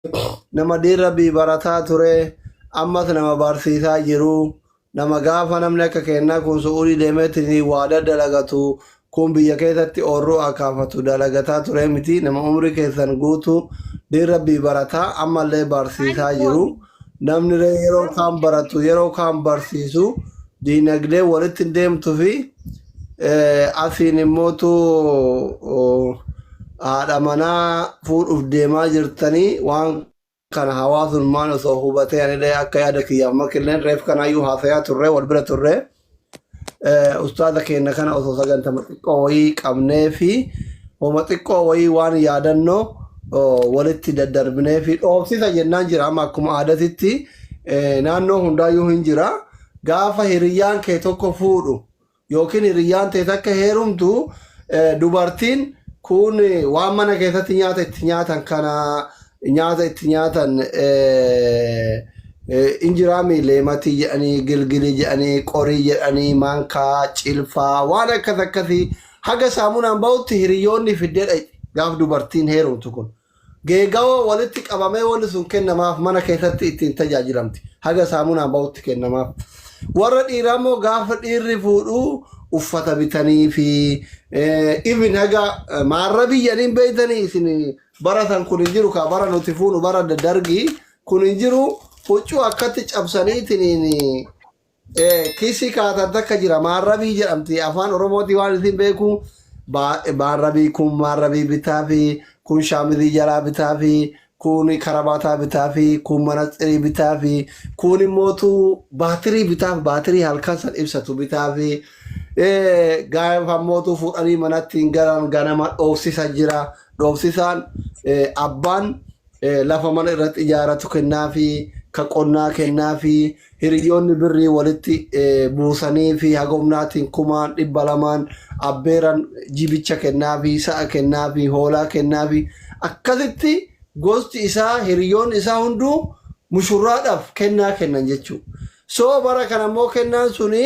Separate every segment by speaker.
Speaker 1: nama dhiirra barataa ture ammas nama barsiisaa jiru nama gaafa namni akka kennaa kun su'uudii deemeetiin waada dalagatu kun biyya keessatti oorruu akaafatu dalagataa ture miti nama umrii keessan guutu dhiirra barataa ammallee barsiisaa jiru namni yeroo kaan baratu yeroo kaan barsiisu diinagdee walitti deemtu fi asiin immootu haadha manaa fuudhuuf deemaa jirtanii waan kana hawaasummaan osoo hubatee anillee akka yaada kiyyaaf makilleen reef kanaayyuu haasayaa turre wal bira turre ustaaza keenya kana osoo sagantama xiqqoo wayii qabnee fi homa xiqqoo wayii waan yaadannoo walitti daddarbinee fi dhoofsisa jennaan jira amma akkuma aadatitti naannoo hundaayyuu hin jira gaafa hiriyyaan kee tokko fuudhu yookiin hiriyyaan ta'e akka heerumtu dubartiin kun waan mana keessatti nyaata itti nyaatan kana nyaata itti nyaatan injiraami leematii jedhanii gilgilii jedhanii qorii jedhanii maankaa cilfaa waan akkas akkasii haga saamunaan ba'utti hiriyyoonni fiddee gaaf dubartiin heerumtu kun geegawoo walitti qabamee wanni sun kennamaaf mana keessatti ittiin tajaajilamti haga saamunaan ba'utti kennamaaf warra dhiiraa immoo gaafa dhiirri fuudhu uffata bitanii fi ibin haga maarra biyyaniin beeytanii isin baratan kun hin jiru ka bara nuti fuunu bara dargii kun hin jiru huccuu akkatti cabsaniitiin kisi kaatan takka jira maarrabii jedhamti afaan oromooti waan isin beeku maarrabii kun maarrabii bitaa fi kun shaamizii jalaa bitaa fi kun karabaataa bitaa fi kun manaxirii bitaa fi kun immootu baatirii bitaa fi baatirii halkan san ibsatu bitaa fi gaafa immootu fuudhanii manatti garan ganama dhoofsisa jira dhoofsisaan abbaan lafa mana irratti ijaaratu kennaa fi ka qonnaa kennaa fi hiriyyoonni birrii walitti buusanii fi hagomnaatiin kumaan 200 abbeeran jibicha kennaa fi sa'a kennaa fi hoolaa kennaa fi akkasitti gosti isaa hiriyyoonni isaa hunduu mushurraadhaaf kennaa kennan jechuudha. So bara kana immoo kennaan suni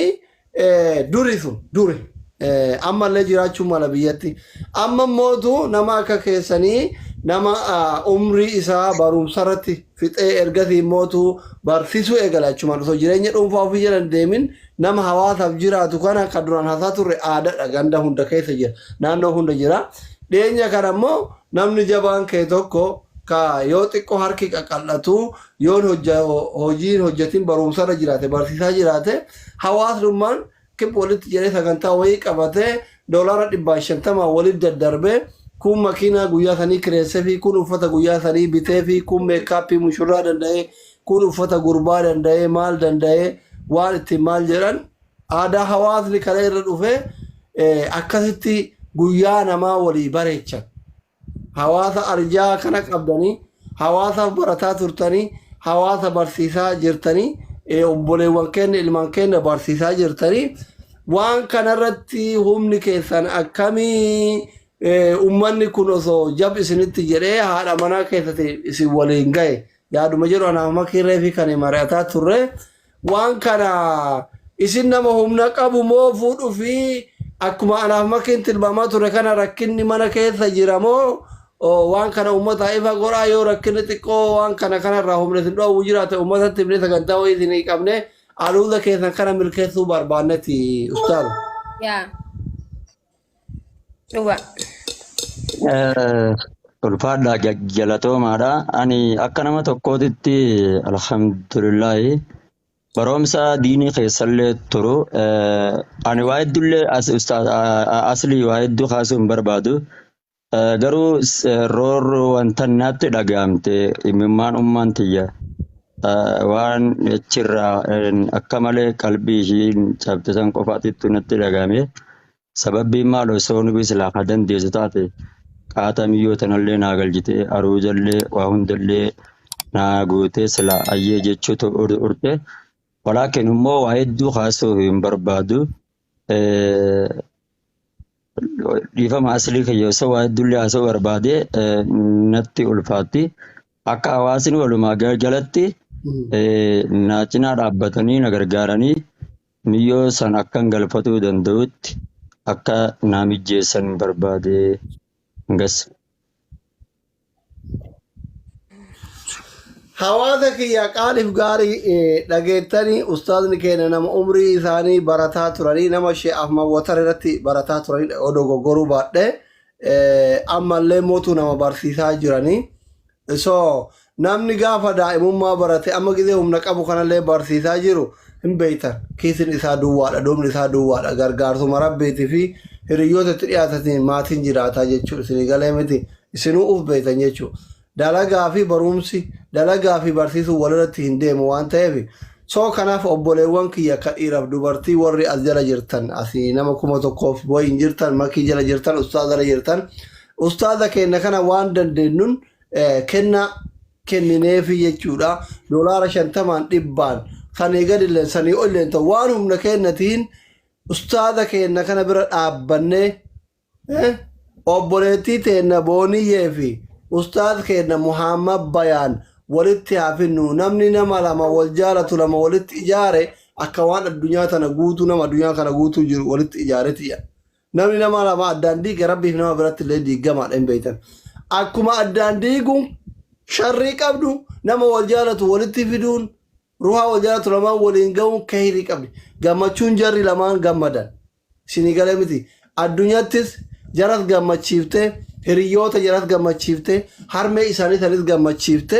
Speaker 1: duri sun duri ammallee jiraachuu mala biyyatti amma immootu nama akka keessanii nama umrii isaa barumsarratti fixee ergasii immootu barsiisuu eegalachumaan osoo jireenya dhuunfaa ofii jedhan deemin nama hawaasaaf jiraatu kana kan duraan haasaa turre aadaadha ganda hunda keessa jira naannoo hunda jira dhiyeenya kana immoo namni jabaan kee tokko ka yoo xiqqoo harki qaqal'atu yoon hojiin hojjetin barumsarra jiraate barsiisaa jiraate hawaasummaan kib walitti jedhee sagantaa wayii qabatee $150 walitti daddarbee kun makiinaa guyyaa sanii kireessee fi kun uffata guyyaa sanii bitee fi kun meekaappii mushurraa danda'ee kun uffata gurbaa danda'ee maal danda'ee waan ittiin maal jedhan aadaa hawaasni kana irra dhufee akkasitti guyyaa namaa walii bareechan hawaasa arjaa kana qabdanii hawaasa barataa turtanii hawaasa barsiisaa jirtanii obboleewwan keenya ilmaan keenya barsiisaa jirtanii waan kanarratti humni keessan akkamii ummanni kun osoo jab isinitti jedhee haadha manaa keessatti isin waliin gahe yaaduma jedhu anaaf makiirree fi kan mari'ataa turre waan kana isin nama humna qabu moo fuudhu fi akkuma anaaf makiin tilmaamaa ture kana rakkinni mana keessa jira moo waan kana ummata ifa godhaa yoo rakkinni xiqqoo waan kana kanarraa humna isin dhoowwu jiraate ummatatti himne sagantaa wayii isin qabne aluuza keessan kana milkeessuu barbaannetti ustaadha.
Speaker 2: Yaa. Coba.
Speaker 3: Ulfaadhaa galatoomaadha. Ani akka nama tokkootitti alhamdulillahi barumsa diinii keessallee turu. Ani waa heddullee aslii waa hedduu kaasuu hin barbaadu. Garuu roorroo wanta naatti dhagahamte imimmaan ummaan tiyya. Waan achirraa akka malee qalbii ishiin cabsisan qofaatitti natti dhagahame. Sababbiin maal osoo nu bisilaa ka dandeessu taate qaatamiyyoo tanallee naa galchitee aruujallee waa hundallee naa guutee silaa ayyee jechuutu urte walaakin immoo waa hedduu kaasuu hin barbaadu dhiifama aslii kiyya osoo waa heddullee haasa'uu barbaade natti ulfaatti akka hawaasni walumaa galatti na cinaa dhaabbatanii na gargaaranii miyyoo san akkan galfatuu danda'utti akka naamijjeessan barbaade ngas.
Speaker 1: hawaasa kiyya qaaliif gaarii dhageettanii ustaadni keenya nama umrii isaanii barataa turanii nama she'aaf mawwatar irratti barataa turanii odoo goggoruu baadhee ammallee mootuu nama barsiisaa jiranii. So namni gaafa daa'imummaa barate amma gizee humna qabu kanallee barsiisaa jiru hin beektan kiisin isaa duwwaadha doomni isaa duwwaadha gargaarsuma rabbiitii fi hiriyootatti dhiyaatanii maatiin jiraataa jechuudha isinii galee miti isinuu uf beektan jechuudha. Dalagaa fi barumsi dalagaa fi barsiisuu walirratti hin deemu waan ta'eef soo kanaaf obboleewwan kiyya ka dhiiraaf dubartii warri as jala jirtan asii nama 1,000 boyin jirtan makii jala jirtan ustaaza jirtan ustaaza keenya kana waan dandeenyuun kenna kennineefi jechuudha doolaara 50 dhibbaan sanii gadilleen sanii olleen ta'u waan humna kennatiin ustaaza keenya kana bira dhaabbannee obboleettii teenna booniyyee fi ustaad keenya Muhammad Bayaan walitti haafinnu namni nama lama wal jaalatu lama walitti ijaare akka waan addunyaa tana guutuu nama addunyaa kana guutuu jiru walitti ijaareeti namni nama lama addaan diiga rabbiif nama biratti illee diigamaadha hin beektan akkuma addaan diiguun sharrii qabdu nama wal jaalatu walitti fiduun ruhaa wal jaalatu lamaan waliin ga'uun kahirii qabdi gammachuun jarri lamaan gammadan isinii galee miti addunyaattis jaras gammachiiftee hiriyoota jaras gammachiifte harmee isaanii sanis gammachiifte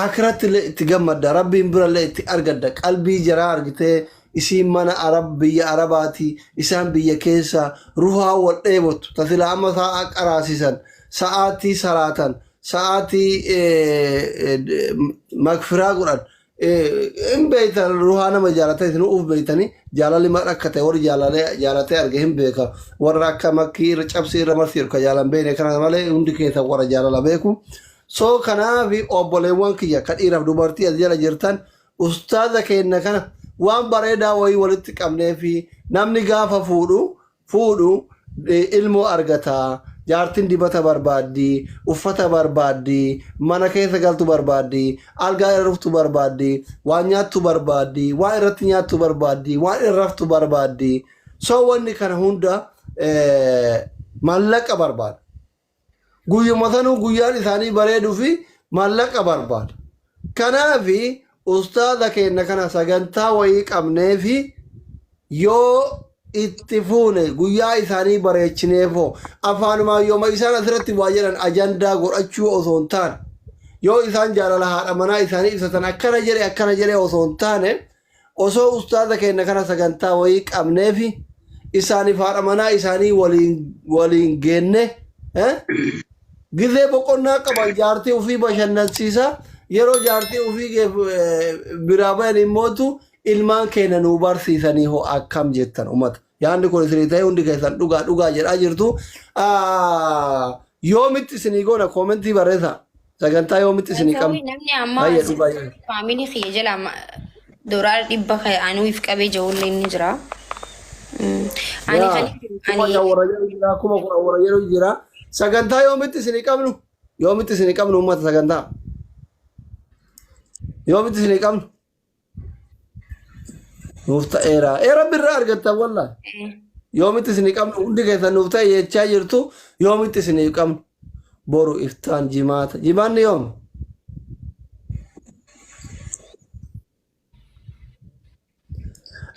Speaker 1: akiratti illee itti gammadda rabbiin bira illee itti argadda qalbii jaraa argitee isiin mana biyya arabaati isaan biyya keessa ruhaa wal dheebotu tasilaa amma sa'a qaraasisan sa'aatii salaatan sa'aatii makfiraa godhan hin beektan ruhaa nama jaalatan isin uf beektanii jaalalli maqaa akka ta'e warri jaalatee arge hin beeka warra akka makkii irra cabsii irra marsiiru ka jaalan beekne kana malee hundi keessa warra jaalala beeku soo kanaaf obboleewwan kiyya ka dhiiraaf dubartii as jala jirtan ustaaza keenya kana waan bareedaa wayii walitti qabnee fi namni gaafa fuudhu ilmoo argataa jaartin dibata barbaaddi uffata barbaaddi mana keessa galtu barbaaddi algaa irra raftu barbaaddi waan nyaattu barbaaddi waan irratti nyaattu barbaaddi waan irra raftu barbaaddi soo wanni kana hunda mallaqa barbaada guyyuma sanuu guyyaan isaanii bareeduu fi mallaqa barbaada kanaafi ustaaza keenya kana sagantaa wayii qabnee fi yoo itti fuune guyyaa isaanii bareechineefoo afaanumaa yooma isaan asirratti waa jedhan ajandaa godhachuu osoo hin taane yoo isaan jaalala haadha manaa isaanii ibsatan akkana jedhe osoo hin taane osoo ustaaza keenya kana sagantaa wayii qabneefi isaaniif haadha manaa isaanii waliin geenne gizee boqonnaa qaban jaartii ofii bashannansiisa yeroo jaartii ofii biraa bayan immootu ilmaan keenya nuu barsiisanii hoo akkam jettan ummata yaanni kun isinii ta'e hundi keessan dhugaa jedhaa jirtu yoomitti isinii goona koomentii barreessa sagantaa yoomitti isinii qabna
Speaker 2: namni amma faamilii kiyya jala doolaara 100 ka'anuuf qabee jiruun inni jira
Speaker 1: akkuma warra yeroo jira sagantaa yoomitti isinii qabnu ummata sagantaa yoomitti isinii qabnu نوفتا إيرا برا أرجعت والله يوم تسني كم عندي كذا نوفتا يتشاجرتو يوم تسني كم بورو إفتان جمان يوم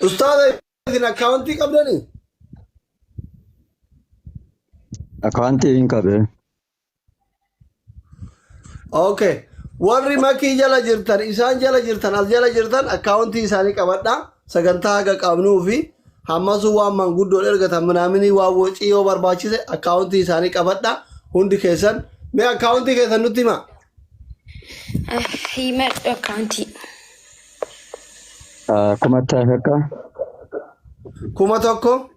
Speaker 1: أستاذ إذن أكاونتي كم دني
Speaker 3: أكاونتي إن كبر
Speaker 1: أوكي warri makii jala jirtan isaan jala jirtan as jala jirtan akkaawuntii isaanii qabadha sagantaa haga qabnuu fi hammasuu waan manguddoon ergatan minaaminii waan wocii yoo barbaachise akkaawuntii isaanii qabadha hundi keessan mee akkaawuntii keessan nutti hima
Speaker 2: himadhu akkaawuntii
Speaker 3: kuma taafeqa
Speaker 1: 1,000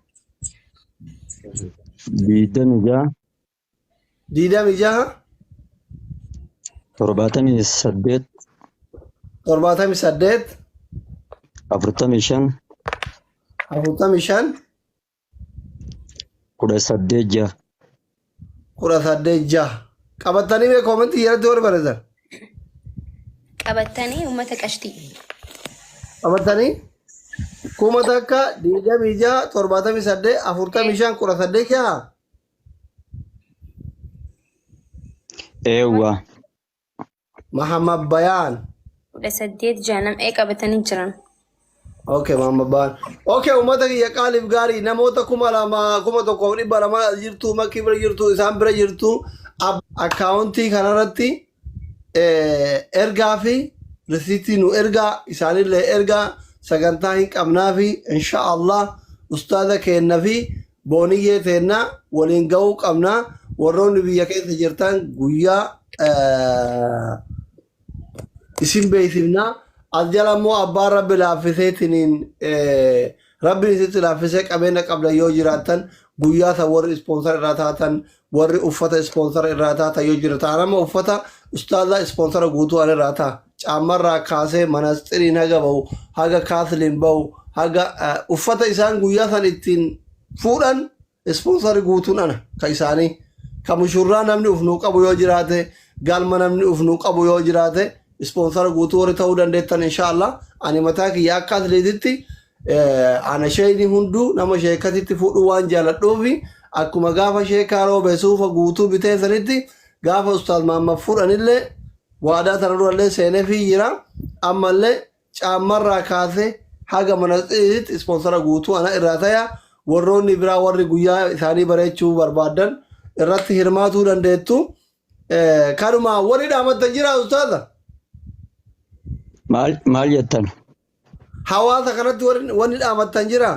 Speaker 1: 26
Speaker 3: 78
Speaker 1: 45 18 qabatanii mee koomentii irratti warri bareedan
Speaker 2: qabatanii uummata qashtii
Speaker 1: qabatanii kuma takka 26 78 45 18
Speaker 3: eewwa
Speaker 1: Muhammad Bayan.
Speaker 2: Saddeet jaanam qabatanii jiran.
Speaker 1: Okay, Muhammad Bayan. Okay, ummata kiyya qaaliif gaarii namoota 2,100 jirtu makki bira jirtu isaan bira jirtu akkaawuntii kanarratti ergaa fi risiitii nu ergaa isaanillee ergaa sagantaa hin qabnaa fi inshaallah ustaada keenna fi booniyyee teenna waliin ga'uu qabna warroonni biyya keessa jirtan guyyaa isin beeksifna as jala immoo abbaan rabbi laaffiseetiniin rabbiin isitti laaffisee qabeenya qabdan yoo jiraattan guyyaa isa warri ispoonsar irraa taatan warri uffata ispoonsar irraa taatan yoo jiraatan nama uffata ustaada ispoonsara guutuu an irraa ta'a caammarraa kaasee manastiriin haga bahu haga kaasliin bahu haga uffata isaan guyyaa san ittiin fuudhan ispoonsari guutuun ana ka isaanii ka mushurraa namni ufnuu qabu yoo jiraate galma namni ufnuu qabu yoo jiraate ispoonsara guutuu warri ta'uu dandeettan inshaallah ani mataa kiyya akka atleetitti ana sheeyni hunduu nama sheekatitti fuudhuu waan jaaladhuufi akkuma gaafa sheekaa roobee suufa guutuu bitee sanitti gaafa ustaad Mahammad fuudhanillee waadaa tana durallee seenee fi jira ammallee caammarraa kaasee haga manastiriitti ispoonsara guutuu ana irraa ta'aa warroonni biraa warri guyyaa isaanii bareechuu barbaadan irratti hirmaatuu dandeettu kanuma warri dhaamattan jira ustaada
Speaker 3: maal jettan
Speaker 1: hawaasa kanatti wanni dhaamattan jira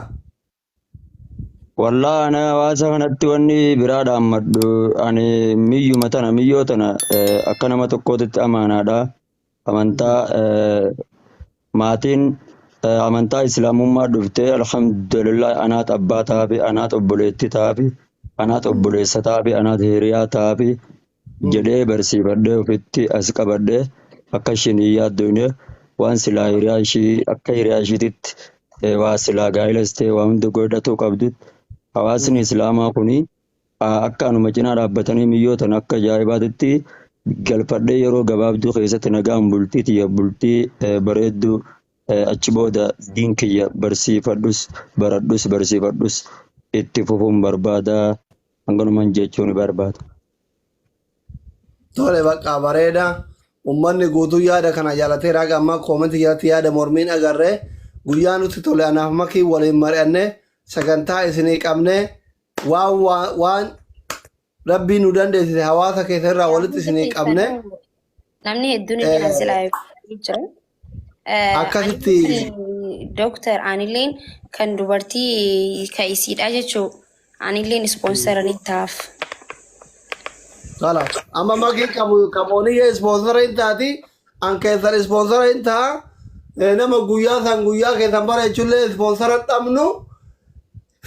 Speaker 3: wallahi ana hawaasa kanatti wanni biraa dhaammadhu ani miyyoo tana akka nama tokkootti amaanaadha amantaa maatiin amantaa islaamummaa dhuftee alhamdulillah anaat abbaa taafi anaat obboleetti taafi anaat obboleessa taafi anaat hiriyaa taafi jedhee barsiifadhee ofitti as qabadhee akka isheen yaaddoone waan silaa hiriyaa ishii akka hiriyaa ishiititti waa silaa gaa'ilas ta'e waa hunda godhatuu qabdutti hawaasni islaamaa kuni akka anuma cinaa dhaabbatanii miyyootan akka ajaa'ibaatitti galfadhee yeroo gabaabduu keessatti nagaan bultii tiyya bultii bareedduu achi booda diin kiyya barsiifadhus baradhus barsiifadhus itti fufuun barbaada hanganuman jechuun barbaada.
Speaker 1: Tole bakka bareeda ummanni guutuu yaada kana jaalatee raaga ammaa koomentii jalatti yaada mormiin agarree guyyaa nuti tole anaaf makii waliin mari'annee sagantaa isinii qabnee waan rabbii nu dandeessise hawaasa keessa irraa walitti isinii qabnee
Speaker 2: namni hedduun irraa silaa jira.
Speaker 1: Akkasitti
Speaker 2: Dooktar Anilleen kan dubartii ka'isiidha jechuun Anilleen ispoonsara ni taaf.
Speaker 1: Kala amma makii qabooniyee ispoonsara hin taati an keessan ispoonsara hin taa nama guyyaa san guyyaa keessan bareechullee ispoonsara dhabnu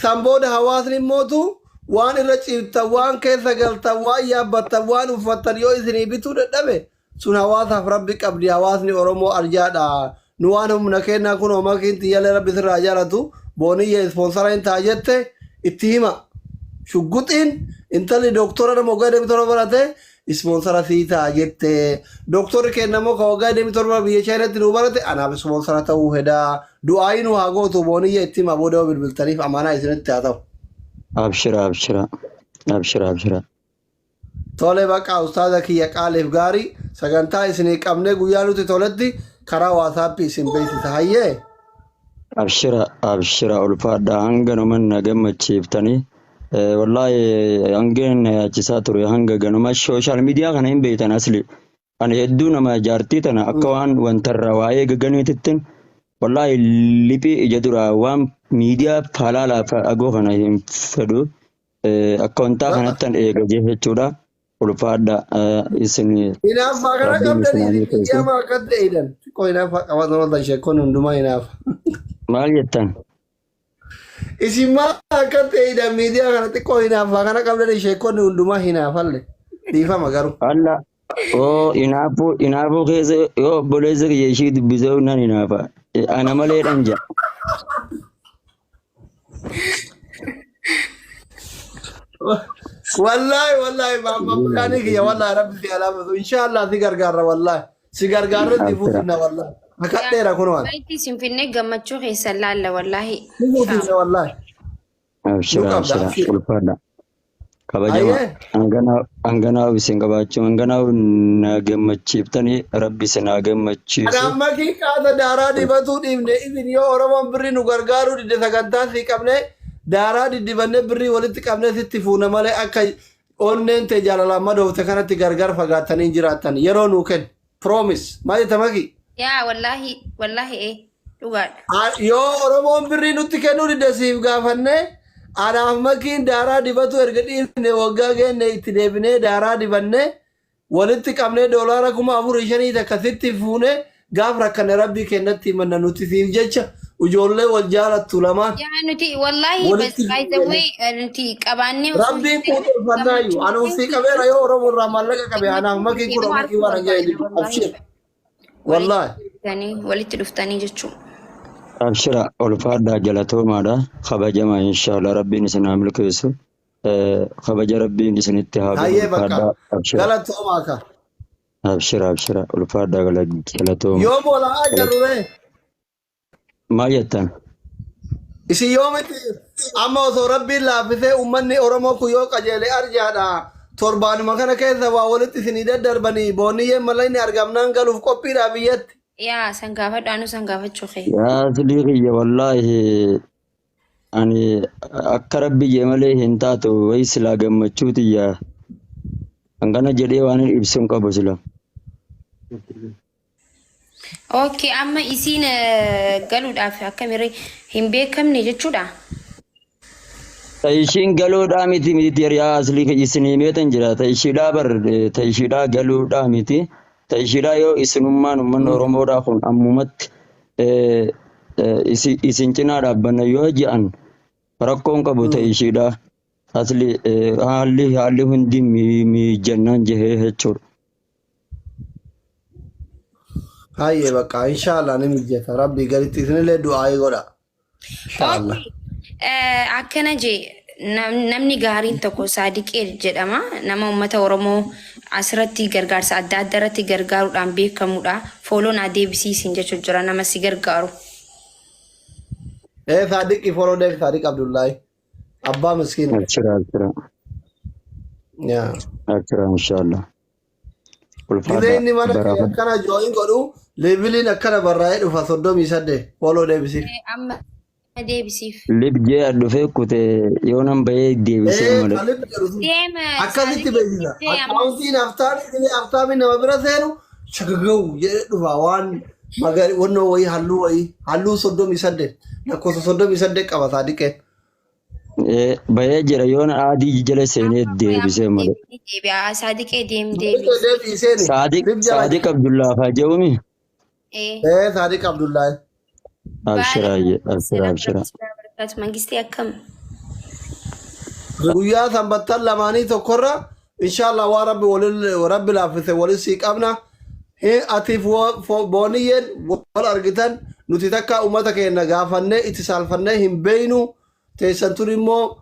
Speaker 1: san booda hawaasni mootu waan irra ciiftan waan keessa galtan waan yaabbattan waan uffattan yoo isinii bituu dadhabe sun hawaasaaf rabbi qabdi hawaasni Oromoo arjaadha nu waan humna kennaa kun makiin xiyyalee rabbi sirraa jaalatu booniyye ispoonsara hin taa jette itti hima shugguxiin intalli dooktora nama waggaa 27 barate ispoonsara sii taa jette dooktorri kennamoo ka waggaa 27 biyya chaayinaatti nu barate anaaf ispoonsara ta'uu hedaa du'aayi nu haa gootu booniyye itti hima booda bilbiltaniif amaanaa isinitti haa ta'u. Abshira. Tole bakka ustaada kiyya qaaliif gaarii sagantaa isinii qabnee guyyaa nuti toletti karaa waasaappii isin beeksisa hayyee.
Speaker 3: Abshira ulfaadha hanga naman na gammachiiftanii wallahi hangeen yaachisaa ture hanga ganuma sooshaal miidiyaa kana hin beektan asli ani hedduu nama jaartii tana akka waan wantarra waa'ee gaganiitittin wallahi liphii ija dura waan miidiyaa faalaalaaf agoo kana hin fedhu akka wantaa kanattan eegajee jechuudha. ulfaadha isin
Speaker 1: inaaf kana qabdanii jama akka ta'eedhan ko inaaf qabatama sheekon hundumaa inaaf
Speaker 3: maal jettan
Speaker 1: isin ma akka ta'eedhan miidiyaa kanatti ko inaaf kana qabdanii sheekon hundumaa hinaafalle dhiifama garuu
Speaker 3: alla inaafu keessa yoo obboleessa kiyya ishii dubbisuu nan inaafa ana malee dhan jaa
Speaker 1: والله ما بكاني كي والله ربي في علامة إن شاء الله سيجار والله سيجار تفوتنا والله هكذا كنوان
Speaker 2: بيتي سيمفيني قمتشو خيسا لا والله
Speaker 1: تفوتنا والله
Speaker 3: أبشر الفرد kabajama
Speaker 1: Ayyee.
Speaker 3: hanganaa isin qabaachuu hanganaa na gammachiiftanii rabbi isin haa gammachiisu.
Speaker 1: Anamma kaasa daaraa dibatuu dhiifne isin yoo Oromoon birrii nu gargaaruu didde sagantaa sii qabne daaraa diddibannee birrii walitti qabne sitti fuuna malee akka onneen ta'e jaalalamma dhoofte kanatti gargar fagaatanii jiraatan yeroo nuu kennu. Promise. Maal jetta maki?
Speaker 2: Yaa wallaahi dhugaadha.
Speaker 1: Yoo Oromoon birrii nutti kennuu didde siif gaafannee anaaf makiin daaraa dibatu erga dhiifne waggaa geenne itti deebinee daaraa dibannee walitti qabnee doolaara 4,500 akkasitti fuune gaaf rakkanne rabbii kennatti himanna nuti siif jecha ijoollee wal jaalattu lamaan.
Speaker 2: Yaa nuti wallaahi nuti qabaannee
Speaker 1: Rabbiin kuuxulfannaayyuu anuuf sii qabeera yoo Oromoo irraa maallaqa qabe anaaf makii kun makii waan ajaa'ibu abshir. Wallaahi.
Speaker 2: Walitti dhuftanii jechuudha.
Speaker 3: Abshira ulfaadhaa galatoomaadha kabajama inshallah rabbiin isin haa milkeessu kabaja rabbiin isinitti haa
Speaker 1: Hayyee bakka galatoomaa ka.
Speaker 3: abshira ulfaadhaa galatooma.
Speaker 1: Yoo boolaa jarrure.
Speaker 3: Maal jettan?
Speaker 1: Isin yoo miti amma osoo rabbiin laaffisee uummanni Oromoo kun yoo qajeele arjaadha. Torbaanuma kana keessa waa walitti isinii daddarbanii boonniyyeen mallayni argamnaan galuuf qophiidha biyyatti.
Speaker 2: Yaa san gaafadhaanu san gaafachuu kee.
Speaker 3: Yaa siliqiyya wallaahi ani akka rabbi malee hin taatu wayi silaa gammachuutiyya hangana jedhee waan hin ibsuun qabu sila.
Speaker 2: Okay, amma isiin galuudhaaf akkamirree hin beekamne jechuudha.
Speaker 3: Ishiin galuudhaa miti yaa siliqiyya isinii meetan jira ishiidhaa bar ishiidhaa galuudhaa miti. Ta'ishiidhaa yoo isinummaan uummanni Oromoodhaa kun ammumatti isin cinaa dhaabbanna yoo je'an rakkoon qabu ta'ishiidhaa asli haalli hundi miijannaan jehee jechuudha.
Speaker 1: Hayyee bakka inshaallah ni mijjata rabbii galitti isinillee du'aa godha. Inshaallah.
Speaker 2: Akkana jee namni gaariin tokko Saadiqee jedhama. Nama uummata Oromoo asirratti gargaarsa adda addaa irratti gargaaruudhaan beekamudha. Fooloon adeebisiisin jechuun jira nama si gargaaru.
Speaker 1: Saadiqii fooloo deebi Saadiq Abdullaahi. Abbaa miskiina.
Speaker 3: Achira inshaallah.
Speaker 1: Gizee inni mana akkana jooyin godhu leebiliin akkana barraa'ee dhufa 38 fooloo deebisiif.
Speaker 2: Deebisiif.
Speaker 3: Libjee addufee kute yoo nan bahee deebisee malee.
Speaker 1: Akkasitti beeksisa. Akkaawuntiin haftaami nama bira seenu shagagawu jedhee dhufa waan wannoo wayii halluu 38 lakkoofsa 38 qaba Saadiqeen.
Speaker 3: Bahee jira yoo na adii jala seenee deebisee malee.
Speaker 2: Saadiqee deebi.
Speaker 3: Saadiq Abdullaahi je'umi.
Speaker 1: Saadiq Abdullaahi.
Speaker 3: Abshira.
Speaker 2: Mangistii akkam?
Speaker 1: Guyyaa sanbattan lamaanii tokkorra inshaallah waa rabbi laaffise walis sii qabna. Atiif booniyyeen wal argitan nuti takka uummata keenya gaafannee itti saalfannee hin beeynu teessan tun immoo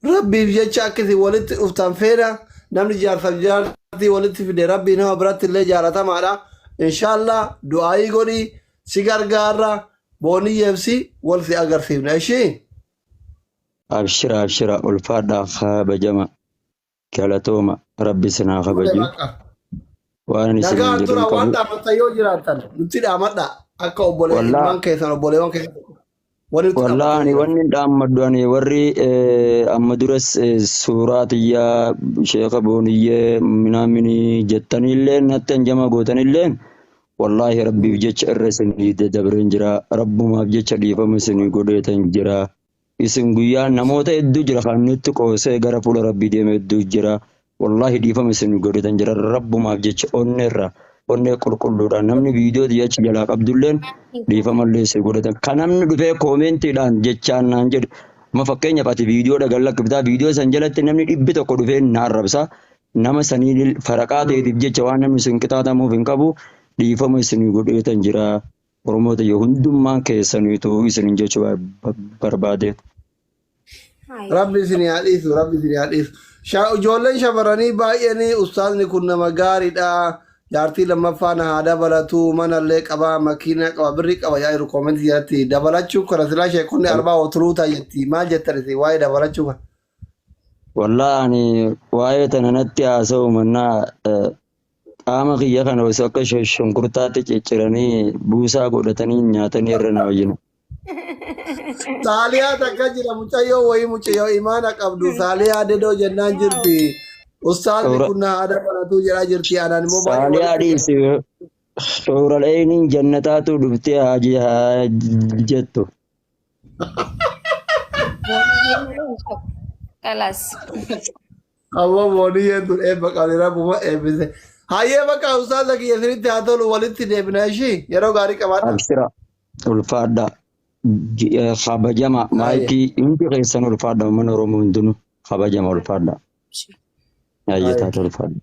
Speaker 1: rabbiif jecha akkasii walitti dhuftan feena namni jaarsaaf jaartii walitti fide rabbii nama biratti illee jaalatamaadha. Inshaallah du'aayii godhii si gargaarra. booniyyeefsi wal si agarsiifna ishii.
Speaker 3: Abshira ulfaadhaa kabajama galatooma rabbi sinaa kabaju. Waan isin
Speaker 1: nagaan tura waan dhaabbatan yoo jiraatan nutti dhaamadha akka obboleewwan keessan.
Speaker 3: Wallahi wanni dhaammaddu ani warri amma duras suuraa tiyyaa sheeka booniyyee minaamini jettanillee natti hanjama gootanillee wallahi rabbiif jecha irra isinii dabreen jira rabbumaaf jecha dhiifama isinii godheetan jira. Isin guyyaa namoota hedduu jira kan nutti qoosee gara fuula rabbii deeme hedduu jira. Wallahi dhiifama isinii godheetan jira rabbumaaf jecha onnee qulqulluudha. Namni viidiyoo achi jalaa qabdulleen dhiifamallee isin godheetan. Kan namni dhufee koomentiidhaan jechaan naan jedhu ma fakkeenyaaf ati viidiyoo dhagallakkiftaa viidiyoo san jalatti namni 100 dhufee na arrabsa nama sanii faraqaa ta'eetiif jecha waan namni isin qixaatamuuf hin qabu. Dhiifama isinii godheetan jira Oromoota yoo hundummaan keessaniitu isin jechuu barbaade.
Speaker 1: Rabbi isinii haadhiisu. Ijoolleen shamarranii baay'een ustaasni kun nama gaariidha. Jaartii lammaffaa na haa dabalatu manallee qaba makiina qaba birrii qaba yaa'iru koomentii jalatti dabalachuu kana silaa sheekonni arbaa oturuu taa'etti maal jettan isin waa'ee dabalachuu kana.
Speaker 3: والله أني وايد أنا نتي أسوي منا qaama kiyya kana osoo akka shonkurtaatti cicciranii buusaa godhatanii nyaatanii irra na wajjin.
Speaker 1: Saaliyaa takka jira mucayyoo wayii mucayyoo imaana qabdu saaliyaa dedoo jennaan jirti. Ustaazni kun na haadha baratuu jedhaa jirti anaan immoo
Speaker 3: Saaliyaa dhiisi suuraaleen jannataatu dhuftee haa jettu.
Speaker 2: Kalas.
Speaker 1: Amma booniyyeen tun eebba qabneera buma eebbise. Hayyee bakka ustaaza kiyya sirriitti haa tolu walitti deebina ishii yeroo gaarii qabaadha.
Speaker 3: Absira ulfaadha. Kabajama maayikii hundi keessan ulfaadha mana Oromoo hundinuu kabajama ulfaadha. Hayyee taate ulfaadha.